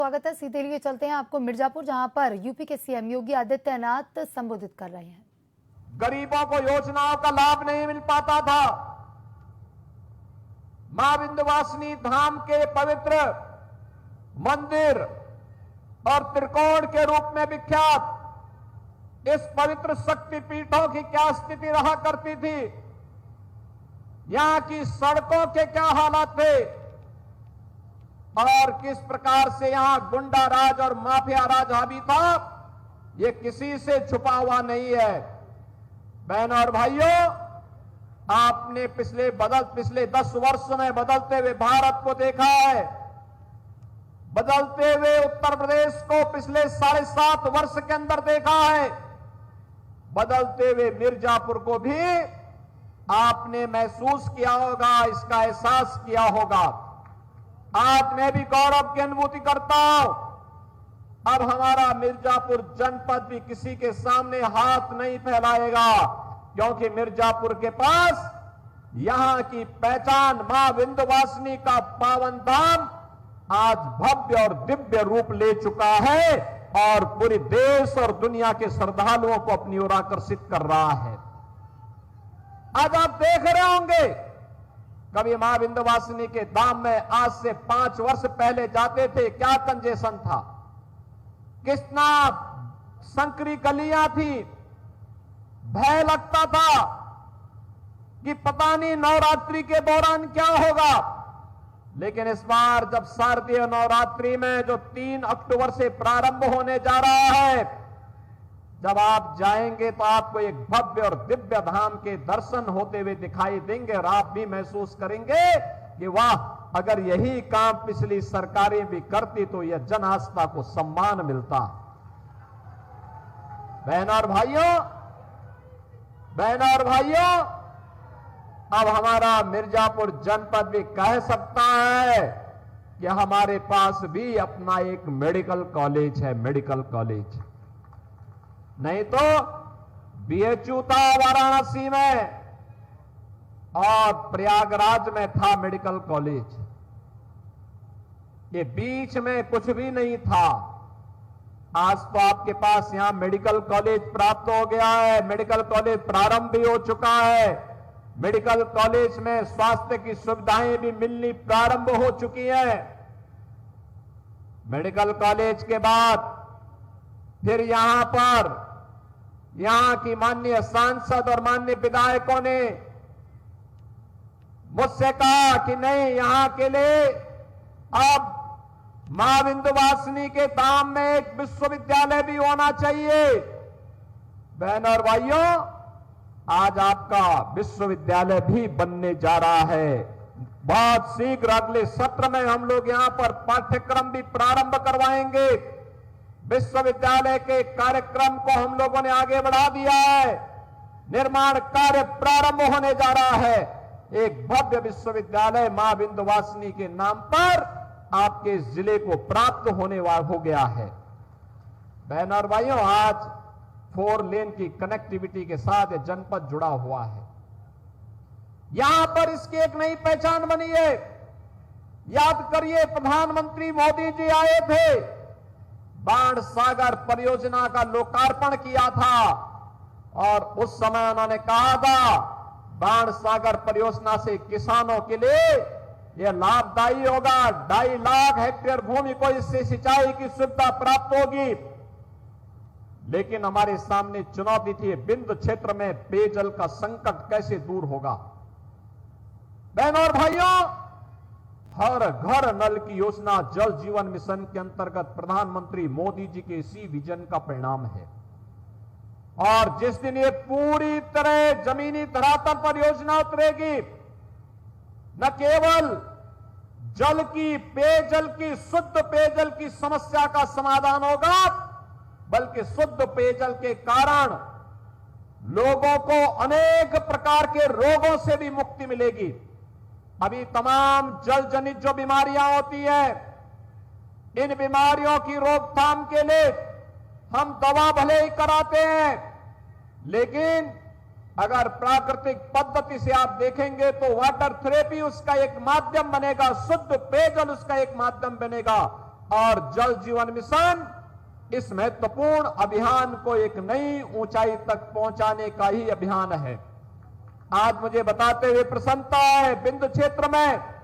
स्वागत है। सीधे लिए चलते हैं आपको मिर्जापुर, जहां पर यूपी के सीएम योगी आदित्यनाथ संबोधित कर रहे हैं। गरीबों को योजनाओं का लाभ नहीं मिल पाता था। मां विंध्यवासिनी धाम के पवित्र मंदिर और त्रिकोण के रूप में विख्यात इस पवित्र शक्तिपीठों की क्या स्थिति रहा करती थी, यहां की सड़कों के क्या हालात थे और किस प्रकार से यहां गुंडा राज और माफिया राज हावी था, यह किसी से छुपा हुआ नहीं है। बहनों और भाइयों, आपने पिछले 10 वर्ष में बदलते हुए भारत को देखा है, बदलते हुए उत्तर प्रदेश को पिछले 7.5 वर्ष के अंदर देखा है, बदलते हुए मिर्जापुर को भी आपने महसूस किया होगा, इसका एहसास किया होगा। आज मैं भी गौरव की अनुभूति करता हूं, अब हमारा मिर्जापुर जनपद भी किसी के सामने हाथ नहीं फैलाएगा, क्योंकि मिर्जापुर के पास यहां की पहचान मां विंध्यवासिनी का पावन धाम आज भव्य और दिव्य रूप ले चुका है और पूरे देश और दुनिया के श्रद्धालुओं को अपनी ओर आकर्षित कर रहा है। आज आप देख रहे होंगे, कभी मां विंध्यवासिनी के धाम में आज से 5 वर्ष पहले जाते थे, क्या कंजेशन था, कितना संकरी गलियां थी, भय लगता था कि पता नहीं नवरात्रि के दौरान क्या होगा। लेकिन इस बार जब शारदीय नवरात्रि में जो 3 अक्टूबर से प्रारंभ होने जा रहा है, जब आप जाएंगे तो आपको एक भव्य और दिव्य धाम के दर्शन होते हुए दिखाई देंगे और आप भी महसूस करेंगे कि वाह, अगर यही काम पिछली सरकारें भी करती तो यह जन आस्था को सम्मान मिलता। बहनों और भाइयों, अब हमारा मिर्जापुर जनपद भी कह सकता है कि हमारे पास भी अपना एक मेडिकल कॉलेज है। मेडिकल कॉलेज नहीं तो बीएचयू था वाराणसी में और प्रयागराज में था मेडिकल कॉलेज, ये बीच में कुछ भी नहीं था। आज तो आपके पास यहां मेडिकल कॉलेज प्राप्त हो गया है, मेडिकल कॉलेज प्रारंभ भी हो चुका है, मेडिकल कॉलेज में स्वास्थ्य की सुविधाएं भी मिलनी प्रारंभ हो चुकी हैं। मेडिकल कॉलेज के बाद फिर यहां की माननीय सांसद और माननीय विधायकों ने मुझसे कहा कि नहीं, यहां के लिए अब मां विंध्यवासिनी के धाम में एक विश्वविद्यालय भी होना चाहिए। बहनों और भाइयों, आज आपका विश्वविद्यालय भी बनने जा रहा है। बहुत शीघ्र अगले सत्र में हम लोग यहां पर पाठ्यक्रम भी प्रारंभ करवाएंगे। विश्वविद्यालय के कार्यक्रम को हम लोगों ने आगे बढ़ा दिया है, निर्माण कार्य प्रारंभ होने जा रहा है। एक भव्य विश्वविद्यालय मां विंध्यवासिनी के नाम पर आपके जिले को प्राप्त होने वाला हो गया है। बहनों और भाइयों, आज 4 लेन की कनेक्टिविटी के साथ यह जनपद जुड़ा हुआ है। यहां पर इसकी एक नई पहचान बनी है। याद करिए, प्रधानमंत्री मोदी जी आए थे, बाण सागर परियोजना का लोकार्पण किया था और उस समय उन्होंने कहा था, बाण सागर परियोजना से किसानों के लिए यह लाभदायी होगा। 2.5 लाख हेक्टेयर भूमि को इससे सिंचाई की सुविधा प्राप्त होगी। लेकिन हमारे सामने चुनौती थी, बिंद क्षेत्र में पेयजल का संकट कैसे दूर होगा। बहनों और भाइयों, हर घर नल की योजना जल जीवन मिशन के अंतर्गत प्रधानमंत्री मोदी जी के इसी विजन का परिणाम है। और जिस दिन ये पूरी तरह जमीनी धरातल पर योजना उतरेगी, न केवल पेयजल की शुद्ध पेयजल की समस्या का समाधान होगा, बल्कि शुद्ध पेयजल के कारण लोगों को अनेक प्रकार के रोगों से भी मुक्ति मिलेगी। अभी तमाम जल जनित जो बीमारियां होती है, इन बीमारियों की रोकथाम के लिए हम दवा भले ही कराते हैं, लेकिन अगर प्राकृतिक पद्धति से आप देखेंगे तो वाटर थेरेपी उसका एक माध्यम बनेगा, शुद्ध पेयजल उसका एक माध्यम बनेगा। और जल जीवन मिशन इस महत्वपूर्ण अभियान को एक नई ऊंचाई तक पहुंचाने का ही अभियान है। आज मुझे बताते हुए प्रसन्नता है, बिंदु क्षेत्र में